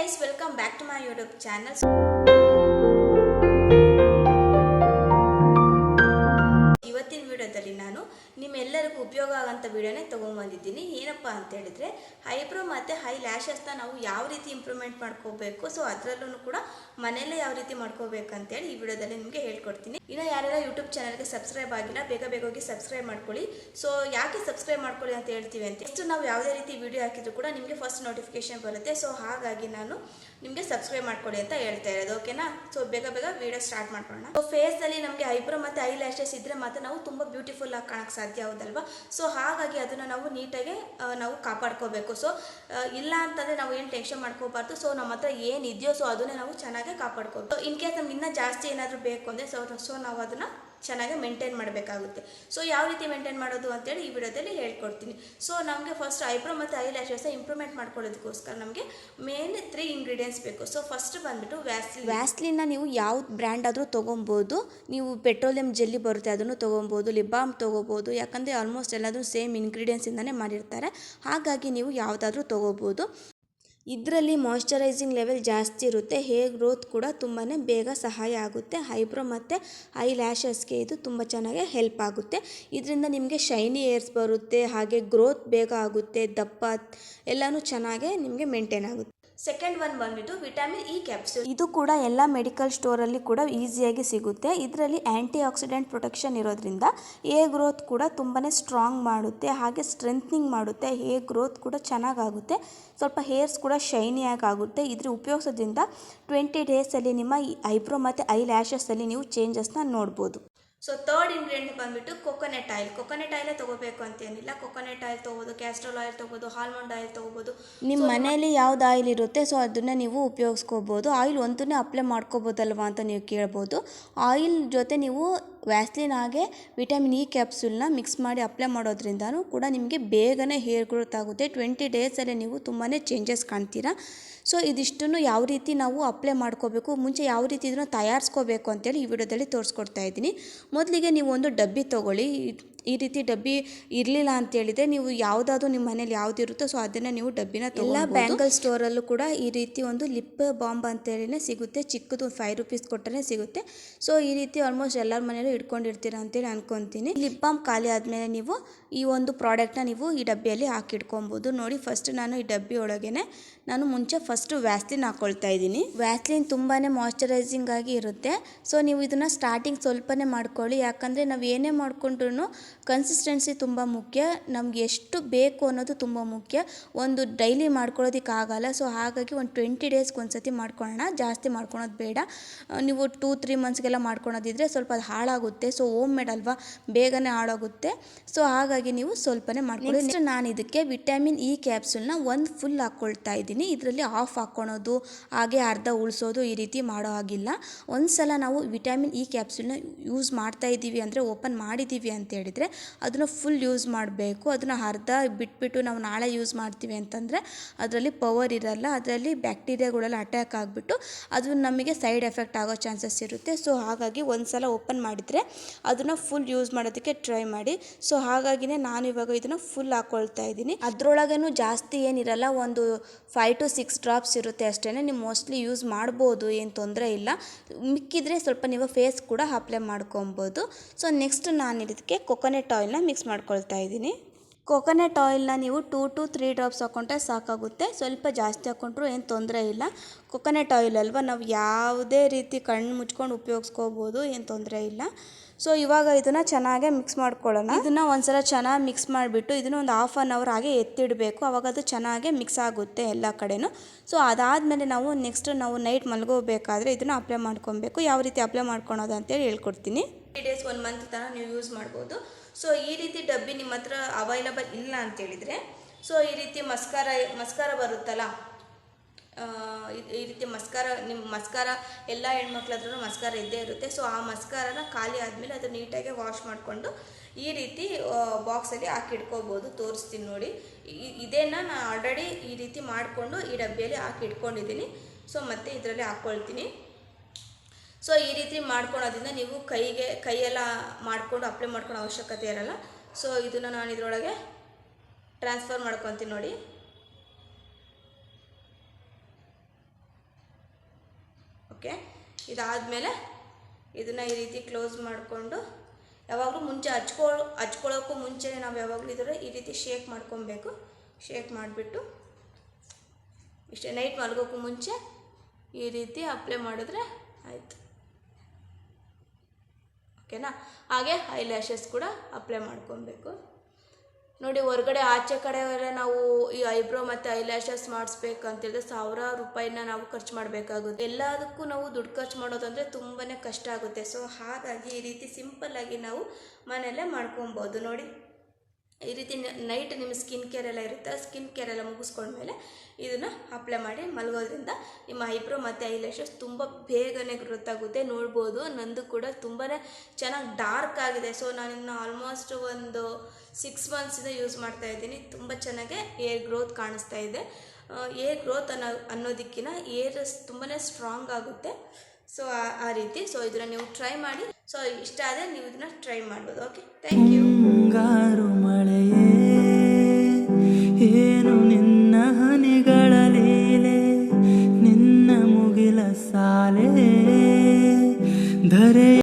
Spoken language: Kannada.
guys, welcome back to my YouTube channel. ಇವತ್ತಿನ ವಿಡಿಯೋದಲ್ಲಿ ನಾನು ನಿಮ್ಮೆಲ್ಲರಿಗೂ ಉಪಯೋಗ ಆಗೋಂಥ ವಿಡಿಯೋನೇ ತೊಗೊಂಡ್ಬಂದಿದ್ದೀನಿ. ಏನಪ್ಪ ಅಂತ ಹೇಳಿದ್ರೆ ಐಬ್ರೋ ಮತ್ತು ಹೈ ಲ್ಯಾಶಸ್ನ ನಾವು ಯಾವ ರೀತಿ ಇಂಪ್ರೂವ್ಮೆಂಟ್ ಮಾಡ್ಕೋಬೇಕು, ಸೊ ಅದರಲ್ಲೂ ಕೂಡ ಮನೆಯಲ್ಲೇ ಯಾವ ರೀತಿ ಮಾಡ್ಕೋಬೇಕಂತೇಳಿ ಈ ವಿಡಿಯೋದಲ್ಲಿ ನಿಮಗೆ ಹೇಳ್ಕೊಡ್ತೀನಿ. ಇನ್ನು ಯಾರೆಲ್ಲ ಯೂಟ್ಯೂಬ್ ಚಾನಲ್ಗೆ ಸಬ್ಸ್ಕ್ರೈಬ್ ಆಗಿಲ್ಲ ಬೇಗ ಹೋಗಿ ಸಬ್ಸ್ಕ್ರೈಬ್ ಮಾಡ್ಕೊಳ್ಳಿ. ಸೊ ಯಾಕೆ ಸಬ್ಸ್ಕ್ರೈಬ್ ಮಾಡ್ಕೊಳ್ಳಿ ಅಂತ ಹೇಳ್ತೀವಿ ಅಂತ, ಎಷ್ಟು ನಾವು ಯಾವುದೇ ರೀತಿ ವಿಡಿಯೋ ಹಾಕಿದ್ರು ಕೂಡ ನಿಮಗೆ ಫಸ್ಟ್ ನೋಟಿಫಿಕೇಶನ್ ಬರುತ್ತೆ. ಸೊ ಹಾಗಾಗಿ ನಾನು ನಿಮಗೆ ಸಬ್ಸ್ಕ್ರೈಬ್ ಮಾಡ್ಕೊಳ್ಳಿ ಅಂತ ಹೇಳ್ತಾ ಇರೋದು, ಓಕೆನಾ? ಸೊ ಬೇಗ ವಿಡಿಯೋ ಸ್ಟಾರ್ಟ್ ಮಾಡ್ಕೊಳ್ಳೋಣ. ಸೊ ಫೇಸಲ್ಲಿ ನಮಗೆ ಐಬ್ರೋ ಮತ್ತು ಐ ಲ್ಯಾಶಸ್ ಇದ್ರೆ ಮಾತ್ರ ನಾವು ತುಂಬ ಬ್ಯೂಟಿಫುಲ್ ಆಗಿ ಕಾಣಕ್ಕೆ ಸಾಧ್ಯ, ಹೌದಲ್ವಾ? ಸೊ ಹಾಗಾಗಿ ಅದನ್ನು ನಾವು ನೀಟಾಗಿ ನಾವು ಕಾಪಾಡ್ಕೋಬೇಕು. ಸೊ ಇಲ್ಲ ಅಂತಂದರೆ ನಾವು ಏನು ಟೆನ್ಷನ್ ಮಾಡ್ಕೋಬಾರ್ದು. ಸೊ ನಮ್ಮ ಹತ್ರ ಏನಿದೆಯೋ ಸೊ ಅದನ್ನೇ ನಾವು ಚೆನ್ನಾಗಿ ಕಾಪಾಡ್ಕೋಬೇಕು. ಇನ್ ಕೇಸ್ ನಮ್ಗೆ ಇನ್ನೂ ಜಾಸ್ತಿ ಏನಾದರೂ ಬೇಕು ಅಂದರೆ ಸೊ ನಾವು ಅದನ್ನು ಚೆನ್ನಾಗಿ ಮೇಂಟೈನ್ ಮಾಡಬೇಕಾಗುತ್ತೆ. ಸೊ ಯಾವ ರೀತಿ ಮೇಂಟೈನ್ ಮಾಡೋದು ಅಂತೇಳಿ ಈ ವಿಡಿಯೋದಲ್ಲಿ ಹೇಳ್ಕೊಡ್ತೀನಿ. ಸೊ ನಮಗೆ ಫಸ್ಟ್ ಐಬ್ರೋ ಮತ್ತು ಐ ಲ್ಯಾಶಸ್ ಇಂಪ್ರೂವ್ಮೆಂಟ್ ಮಾಡ್ಕೊಳ್ಳೋದಕ್ಕೋಸ್ಕರ ನಮಗೆ ಮೇನ್ 3 ಇಂಗ್ರೀಡಿಯೆಂಟ್ಸ್ ಬೇಕು. ಸೊ ಫಸ್ಟ್ ಬಂದುಬಿಟ್ಟು ವ್ಯಾಸ್ಲಿನ್ನ ನೀವು ಯಾವ ಬ್ರ್ಯಾಂಡ್ ಆದರೂ ತೊಗೊಬೋದು. ನೀವು ಪೆಟ್ರೋಲಿಯಂ ಜೆಲ್ಲಿ ಬರುತ್ತೆ ಅದನ್ನು ತೊಗೊಬೋದು, ಲಿಪ್ ಬಾಮ್ ತೊಗೋಬೋದು. ಯಾಕಂದರೆ ಆಲ್ಮೋಸ್ಟ್ ಎಲ್ಲಾದರೂ ಸೇಮ್ ಇಂಗ್ರೀಡಿಯೆಂಟ್ಸಿಂದನೇ ಮಾಡಿರ್ತಾರೆ, ಹಾಗಾಗಿ ನೀವು ಯಾವುದಾದ್ರೂ ತೊಗೋಬೋದು. ಇದರಲ್ಲಿ ಮಾಯ್ಶ್ಚರೈಸಿಂಗ್ ಲೆವೆಲ್ ಜಾಸ್ತಿ ಇರುತ್ತೆ, ಹೇರ್ ಗ್ರೋತ್ ಕೂಡ ತುಂಬಾ ಬೇಗ ಸಹಾಯ ಆಗುತ್ತೆ. ಐಬ್ರೋ ಮತ್ತು ಐ ಲ್ಯಾಶಸ್ಗೆ ಇದು ತುಂಬ ಚೆನ್ನಾಗಿ ಹೆಲ್ಪ್ ಆಗುತ್ತೆ. ಇದರಿಂದ ನಿಮಗೆ ಶೈನಿ ಹೇರ್ಸ್ ಬರುತ್ತೆ, ಹಾಗೆ ಗ್ರೋತ್ ಬೇಗ ಆಗುತ್ತೆ, ದಪ್ಪ ಎಲ್ಲನೂ ಚೆನ್ನಾಗೇ ನಿಮಗೆ ಮೇಂಟೈನ್ ಆಗುತ್ತೆ. ಸೆಕೆಂಡ್ ಒನ್ ಬಂದ್ಬಿಟ್ಟು ವಿಟಮಿನ್ ಇ ಕ್ಯಾಪ್ಸೂಲ್. ಇದು ಕೂಡ ಎಲ್ಲ ಮೆಡಿಕಲ್ ಸ್ಟೋರಲ್ಲಿ ಕೂಡ ಈಸಿಯಾಗಿ ಸಿಗುತ್ತೆ. ಇದರಲ್ಲಿ ಆ್ಯಂಟಿ ಆಕ್ಸಿಡೆಂಟ್ ಪ್ರೊಟೆಕ್ಷನ್ ಇರೋದ್ರಿಂದ ಹೇರ್ ಗ್ರೋತ್ ಕೂಡ ತುಂಬಾ ಸ್ಟ್ರಾಂಗ್ ಮಾಡುತ್ತೆ, ಹಾಗೆ ಸ್ಟ್ರೆಂಥನಿಂಗ್ ಮಾಡುತ್ತೆ. ಹೇರ್ ಗ್ರೋತ್ ಕೂಡ ಚೆನ್ನಾಗಾಗುತ್ತೆ, ಸ್ವಲ್ಪ ಹೇರ್ಸ್ ಕೂಡ ಶೈನಿಯಾಗಿ ಆಗುತ್ತೆ. ಇದ್ರ ಉಪಯೋಗಿಸೋದ್ರಿಂದ 20 ಡೇಸಲ್ಲಿ ನಿಮ್ಮ ಐಬ್ರೋ ಮತ್ತು ಐ ಲ್ಯಾಶಸ್ಸಲ್ಲಿ ನೀವು ಚೇಂಜಸ್ನ ನೋಡ್ಬೋದು. ಸೊ ಥರ್ಡ್ ಇಂಗ್ರೀಡಿಯೆಂಟ್ ಬಂದುಬಿಟ್ಟು ಕೊಕೊನೆಟ್ ಆಯಿಲ್. ಕೊಕೊನೆಟ್ ಆಯಿಲೇ ತೊಗೋಬೇಕು ಅಂತೇನಿಲ್ಲ, ಕೊಕೊನೆಟ್ ಆಯಿಲ್ ತೊಗೋಬೋದು, ಕ್ಯಾಸ್ಟ್ರೋಲ್ ಆಯಿಲ್ ತೊಗೋಬೋದು, ಆಲ್ಮಂಡ್ ಆಯಿಲ್ ತೊಗೋಬೋದು. ನಿಮ್ಮ ಮನೆಯಲ್ಲಿ ಯಾವ್ದು ಆಯಿಲ್ ಇರುತ್ತೆ ಸೊ ಅದನ್ನು ನೀವು ಉಪಯೋಗಿಸ್ಕೋಬೋದು. ಆಯಿಲ್ ಒಂದನ್ನೇ ಅಪ್ಲೈ ಮಾಡ್ಕೋಬೋದಲ್ವಾ ಅಂತ ನೀವು ಕೇಳ್ಬೋದು. ಆಯಿಲ್ ಜೊತೆ ನೀವು ವ್ಯಾಸ್ಲಿನ್ ಹಾಗೆ ವಿಟಮಿನ್ ಇ ಕ್ಯಾಪ್ಸೂಲ್ನ ಮಿಕ್ಸ್ ಮಾಡಿ ಅಪ್ಲೈ ಮಾಡೋದ್ರಿಂದನೂ ಕೂಡ ನಿಮಗೆ ಬೇಗನೆ ಹೇರ್ ಗ್ರೋತ್ ಆಗುತ್ತೆ. 20 ಡೇಸಲ್ಲಿ ನೀವು ತುಂಬಾ ಚೇಂಜಸ್ ಕಾಣ್ತೀರಾ. ಸೊ ಇದಿಷ್ಟನ್ನು ಯಾವ ರೀತಿ ನಾವು ಅಪ್ಲೈ ಮಾಡ್ಕೋಬೇಕು, ಮುಂಚೆ ಯಾವ ರೀತಿ ಇದನ್ನು ತಯಾರಿಸ್ಕೋಬೇಕು ಅಂತೇಳಿ ಈ ವಿಡಿಯೋದಲ್ಲಿ ತೋರಿಸ್ಕೊಡ್ತಾ ಇದ್ದೀನಿ. ಮೊದಲಿಗೆ ನೀವು ಒಂದು ಡಬ್ಬಿ ತೊಗೊಳ್ಳಿ. ಈ ರೀತಿ ಡಬ್ಬಿ ಇರಲಿಲ್ಲ ಅಂತೇಳಿದರೆ ನೀವು ಯಾವುದಾದ್ರೂ ನಿಮ್ಮ ಮನೇಲಿ ಯಾವ್ದು ಇರುತ್ತೋ ಸೊ ಅದನ್ನು ನೀವು ಡಬ್ಬಿನ ಎಲ್ಲ ಬ್ಯಾಂಗಲ್ ಸ್ಟೋರಲ್ಲೂ ಕೂಡ ಈ ರೀತಿ ಒಂದು ಲಿಪ್ ಬಾಂಬ್ ಅಂತೇಳಿನೇ ಸಿಗುತ್ತೆ, ಚಿಕ್ಕದು 5 ರೂಪೀಸ್ ಕೊಟ್ಟರೆ ಸಿಗುತ್ತೆ. ಸೊ ಈ ರೀತಿ ಆಲ್ಮೋಸ್ಟ್ ಎಲ್ಲರ ಮನೆಯಲ್ಲೂ ಇಟ್ಕೊಂಡಿರ್ತೀರ ಅಂತೇಳಿ ಅನ್ಕೊತೀನಿ. ಲಿಪ್ ಬಾಂಬ್ ಖಾಲಿ ಆದಮೇಲೆ ನೀವು ಈ ಒಂದು ಪ್ರಾಡಕ್ಟ್ನ ನೀವು ಈ ಡಬ್ಬಿಯಲ್ಲಿ ಹಾಕಿಟ್ಕೊಬೋದು. ನೋಡಿ, ಫಸ್ಟ್ ನಾನು ಈ ಡಬ್ಬಿ ಒಳಗೇನೆ ನಾನು ಮುಂಚೆ ಫಸ್ಟು ವ್ಯಾಸ್ಲಿನ್ ಹಾಕ್ಕೊಳ್ತಾ ಇದ್ದೀನಿ. ವ್ಯಾಸ್ಲಿನ್ ತುಂಬಾ ಮಾಯ್ಶ್ಚರೈಸಿಂಗ್ ಆಗಿ ಇರುತ್ತೆ. ಸೊ ನೀವು ಇದನ್ನು ಸ್ಟಾರ್ಟಿಂಗ್ ಸ್ವಲ್ಪನೇ ಮಾಡ್ಕೊಳ್ಳಿ, ಯಾಕಂದರೆ ನಾವು ಏನೇ ಮಾಡ್ಕೊಂಡ್ರೂ ಕನ್ಸಿಸ್ಟೆನ್ಸಿ ತುಂಬ ಮುಖ್ಯ. ನಮ್ಗೆ ಎಷ್ಟು ಬೇಕು ಅನ್ನೋದು ತುಂಬ ಮುಖ್ಯ. ಒಂದು ಡೈಲಿ ಮಾಡ್ಕೊಳ್ಳೋದಕ್ಕಾಗಲ್ಲ. ಸೊ ಹಾಗಾಗಿ ಒಂದು 20 ಡೇಸ್ಗೆ ಒಂದ್ಸತಿ ಮಾಡ್ಕೊಳ್ಳೋಣ, ಜಾಸ್ತಿ ಮಾಡ್ಕೊಳೋದು ಬೇಡ. ನೀವು 2-3 ಮಂತ್ಸ್ಗೆಲ್ಲ ಮಾಡ್ಕೊಳೋದಿದ್ರೆ ಸ್ವಲ್ಪ ಅದು ಹಾಳಾಗುತ್ತೆ. ಸೊ ಹೋಮ್ ಮೇಡ್ ಅಲ್ವಾ, ಬೇಗನೆ ಹಾಳಾಗುತ್ತೆ. ಸೊ ಹಾಗಾಗಿ ನೀವು ಸ್ವಲ್ಪನೇ ಮಾಡ್ಕೊಳ್ಳಿ. ನೆಕ್ಸ್ಟ್ ನಾನು ಇದಕ್ಕೆ ವಿಟಮಿನ್ ಇ ಕ್ಯಾಪ್ಸೂಲ್ನ ಒಂದು ಫುಲ್ ಹಾಕ್ಕೊಳ್ತಾ ಇದ್ದೀನಿ. ಇದರಲ್ಲಿ ಹಾಫ್ ಹಾಕ್ಕೊಳೋದು ಹಾಗೆ ಅರ್ಧ ಉಳಿಸೋದು ಈ ರೀತಿ ಮಾಡೋ ಹಾಗಿಲ್ಲ. ಒಂದು ಸಲ ನಾವು ವಿಟಮಿನ್ ಇ ಕ್ಯಾಪ್ಸೂಲ್ನ ಯೂಸ್ ಮಾಡ್ತಾ ಇದ್ದೀವಿ ಅಂದರೆ, ಓಪನ್ ಮಾಡಿದ್ದೀವಿ ಅಂತ ಹೇಳಿದರೆ ಅದನ್ನು ಫುಲ್ ಯೂಸ್ ಮಾಡಬೇಕು. ಅದನ್ನು ಅರ್ಧ ಬಿಟ್ಬಿಟ್ಟು ನಾವು ನಾಳೆ ಯೂಸ್ ಮಾಡ್ತೀವಿ ಅಂತಂದರೆ ಅದರಲ್ಲಿ ಪವರ್ ಇರಲ್ಲ, ಅದರಲ್ಲಿ ಬ್ಯಾಕ್ಟೀರಿಯಾಗಳೆಲ್ಲ ಅಟ್ಯಾಕ್ ಆಗಿಬಿಟ್ಟು ಅದು ನಮಗೆ ಸೈಡ್ ಎಫೆಕ್ಟ್ ಆಗೋ ಚಾನ್ಸಸ್ ಇರುತ್ತೆ. ಸೊ ಹಾಗಾಗಿ ಒಂದು ಸಲ ಓಪನ್ ಮಾಡಿದರೆ ಅದನ್ನು ಫುಲ್ ಯೂಸ್ ಮಾಡೋದಕ್ಕೆ ಟ್ರೈ ಮಾಡಿ. ಸೊ ಹಾಗಾಗಿನೇ ನಾನು ಇವಾಗ ಇದನ್ನು ಫುಲ್ ಹಾಕ್ಕೊಳ್ತಾ ಇದ್ದೀನಿ. ಅದರೊಳಗೇನು ಜಾಸ್ತಿ ಏನಿರಲ್ಲ, ಒಂದು 5 to 6 ಡ್ರಾಪ್ಸ್ ಇರುತ್ತೆ ಅಷ್ಟೇ. ನೀವು ಮೋಸ್ಟ್ಲಿ ಯೂಸ್ ಮಾಡ್ಬೋದು, ಏನು ತೊಂದರೆ ಇಲ್ಲ. ಮಿಕ್ಕಿದ್ರೆ ಸ್ವಲ್ಪ ನೀವು ಫೇಸ್ ಕೂಡ ಅಪ್ಲೈ ಮಾಡ್ಕೊಬೋದು. ಸೊ ನೆಕ್ಸ್ಟ್ ನಾನು ಇದಕ್ಕೆ ಕೊಕೊನೆಟ್ ಆಯಿಲ್ನ ಮಿಕ್ಸ್ ಮಾಡ್ಕೊಳ್ತಾ ಇದ್ದೀನಿ. ಕೊಕೊನೆಟ್ ಆಯಿಲ್ನ ನೀವು 2 to 3 ಡ್ರಾಪ್ಸ್ ಹಾಕ್ಕೊಂಡ್ರೆ ಸಾಕಾಗುತ್ತೆ, ಸ್ವಲ್ಪ ಜಾಸ್ತಿ ಹಾಕ್ಕೊಂಡ್ರೂ ಏನು ತೊಂದರೆ ಇಲ್ಲ. ಕೊಕೊನೆಟ್ ಆಯಿಲ್ ಅಲ್ವಾ, ನಾವು ಯಾವುದೇ ರೀತಿ ಕಣ್ಣು ಮುಚ್ಕೊಂಡು ಉಪಯೋಗಿಸ್ಕೋಬೋದು, ಏನು ತೊಂದರೆ ಇಲ್ಲ. ಸೊ ಇವಾಗ ಇದನ್ನು ಚೆನ್ನಾಗೇ ಮಿಕ್ಸ್ ಮಾಡ್ಕೊಳ್ಳೋಣ. ಇದನ್ನು ಒಂದ್ಸಲ ಚೆನ್ನಾಗಿ ಮಿಕ್ಸ್ ಮಾಡಿಬಿಟ್ಟು ಇದನ್ನು ಒಂದು 1/2 hour ಹಾಗೆ ಎತ್ತಿಡಬೇಕು, ಅವಾಗ ಅದು ಚೆನ್ನಾಗೇ ಮಿಕ್ಸ್ ಆಗುತ್ತೆ ಎಲ್ಲ ಕಡೆನೂ. ಸೊ ಅದಾದಮೇಲೆ ನಾವು ನೆಕ್ಸ್ಟ್ ನಾವು ನೈಟ್ ಮಲ್ಗೋಬೇಕಾದ್ರೆ ಇದನ್ನು ಅಪ್ಲೈ ಮಾಡ್ಕೊಬೇಕು. ಯಾವ ರೀತಿ ಅಪ್ಲೈ ಮಾಡ್ಕೊಳೋದು ಅಂತೇಳಿ ಹೇಳ್ಕೊಡ್ತೀನಿ. 3 ಡೇಸ್ 1 ಮಂತ್ ತನಕ ನೀವು ಯೂಸ್ ಮಾಡ್ಬೋದು. ಸೊ ಈ ರೀತಿ ಡಬ್ಬಿ ನಿಮ್ಮ ಹತ್ರ ಅವೈಲಬಲ್ ಇಲ್ಲ ಅಂತೇಳಿದರೆ, ಸೊ ಈ ರೀತಿ ಮಸ್ಕಾರ ಬರುತ್ತಲ್ಲ, ಈ ರೀತಿ ನಿಮ್ಮ ಮಸ್ಕಾರ ಎಲ್ಲ ಹೆಣ್ಮಕ್ಳ ಹತ್ರನೂ ಮಸ್ಕಾರ ಇದ್ದೇ ಇರುತ್ತೆ. ಸೊ ಆ ಮಸ್ಕಾರನ ಖಾಲಿ ಆದಮೇಲೆ ಅದು ನೀಟಾಗಿ ವಾಶ್ ಮಾಡಿಕೊಂಡು ಈ ರೀತಿ ಬಾಕ್ಸಲ್ಲಿ ಹಾಕಿಟ್ಕೋಬೋದು. ತೋರಿಸ್ತೀನಿ ನೋಡಿ. ಇದನ್ನು ನಾನು ಆಲ್ರೆಡಿ ಈ ರೀತಿ ಮಾಡಿಕೊಂಡು ಈ ಡಬ್ಬಿಯಲ್ಲಿ ಹಾಕಿಟ್ಕೊಂಡಿದ್ದೀನಿ. ಸೊ ಮತ್ತೆ ಇದರಲ್ಲಿ ಹಾಕ್ಕೊಳ್ತೀನಿ. ಸೊ ಈ ರೀತಿ ಮಾಡ್ಕೊಳೋದ್ರಿಂದ ನೀವು ಕೈಯೆಲ್ಲ ಮಾಡಿಕೊಂಡು ಅಪ್ಲೈ ಮಾಡ್ಕೊಳ್ಳೋ ಅವಶ್ಯಕತೆ ಇರಲ್ಲ. ಸೊ ಇದನ್ನು ನಾನು ಇದರೊಳಗೆ ಟ್ರಾನ್ಸ್ಫರ್ ಮಾಡ್ಕೊತೀನಿ ನೋಡಿ. ಓಕೆ, ಇದಾದಮೇಲೆ ಇದನ್ನು ಈ ರೀತಿ ಕ್ಲೋಸ್ ಮಾಡಿಕೊಂಡು ಯಾವಾಗಲೂ ಮುಂಚೆ ಹಚ್ಕೊಳ್ಳೋಕ್ಕೂ ಮುಂಚೆ ನಾವು ಯಾವಾಗಲೂ ಇದರ ಈ ರೀತಿ ಶೇಕ್ ಮಾಡ್ಕೊಬೇಕು. ಶೇಕ್ ಮಾಡಿಬಿಟ್ಟು ಇಷ್ಟೇ, ನೈಟ್ ಮಲಗೋಕ್ಕೂ ಮುಂಚೆ ಈ ರೀತಿ ಅಪ್ಲೈ ಮಾಡಿದ್ರೆ ಆಯಿತು. ಓಕೆನಾ. ಹಾಗೆ ಐ ಲ್ಯಾಶಸ್ ಕೂಡ ಅಪ್ಲೈ ಮಾಡ್ಕೊಬೇಕು. ನೋಡಿ, ಹೊರಗಡೆ ಆಚೆ ಕಡೆ ನಾವು ಈ ಐಬ್ರೋ ಮತ್ತು ಐ ಲ್ಯಾಶಸ್ ಮಾಡಿಸ್ಬೇಕಂತೇಳಿದ್ರೆ ಸಾವಿರಾರು ರೂಪಾಯಿನ ನಾವು ಖರ್ಚು ಮಾಡಬೇಕಾಗುತ್ತೆ. ಎಲ್ಲದಕ್ಕೂ ನಾವು ದುಡ್ಡು ಖರ್ಚು ಮಾಡೋದಂದರೆ ತುಂಬಾ ಕಷ್ಟ ಆಗುತ್ತೆ. ಸೊ ಹಾಗಾಗಿ ಈ ರೀತಿ ಸಿಂಪಲ್ಲಾಗಿ ನಾವು ಮನೆಯಲ್ಲೇ ಮಾಡ್ಕೊಬೋದು. ನೋಡಿ, ಈ ರೀತಿ ನೈಟ್ ನಿಮ್ಮ ಸ್ಕಿನ್ ಕೇರ್ ಎಲ್ಲ ಇರುತ್ತೆ, ಸ್ಕಿನ್ ಕೇರ್ ಎಲ್ಲ ಮುಗಿಸ್ಕೊಂಡ್ಮೇಲೆ ಇದನ್ನು ಅಪ್ಲೈ ಮಾಡಿ ಮಲಗೋದ್ರಿಂದ ನಿಮ್ಮ ಐಬ್ರೋ ಮತ್ತು ಐ ಲ್ಯಾಶಸ್ ತುಂಬ ಬೇಗನೆ ಗ್ರೋತ್ ಆಗುತ್ತೆ. ನೋಡ್ಬೋದು, ನಂದು ಕೂಡ ತುಂಬಾ ಚೆನ್ನಾಗಿ ಡಾರ್ಕ್ ಆಗಿದೆ. ಸೊ ನಾನಿನ್ನು ಆಲ್ಮೋಸ್ಟ್ ಒಂದು 6 ಮಂತ್ಸಿಂದ ಯೂಸ್ ಮಾಡ್ತಾಯಿದ್ದೀನಿ. ತುಂಬ ಚೆನ್ನಾಗೆ ಏರ್ ಗ್ರೋತ್ ಕಾಣಿಸ್ತಾ ಇದೆ. ಏರ್ ಗ್ರೋತ್ ಅನ್ನೋದಕ್ಕಿಂತ ಏರ್ ತುಂಬಾ ಸ್ಟ್ರಾಂಗ್ ಆಗುತ್ತೆ. ಸೊ ಆ ರೀತಿ. ಸೊ ಇದನ್ನು ನೀವು ಟ್ರೈ ಮಾಡಿ. ಸೊ ಇಷ್ಟ ಆದರೆ ನೀವು ಇದನ್ನು ಟ್ರೈ ಮಾಡ್ಬೋದು. Okay, thank you.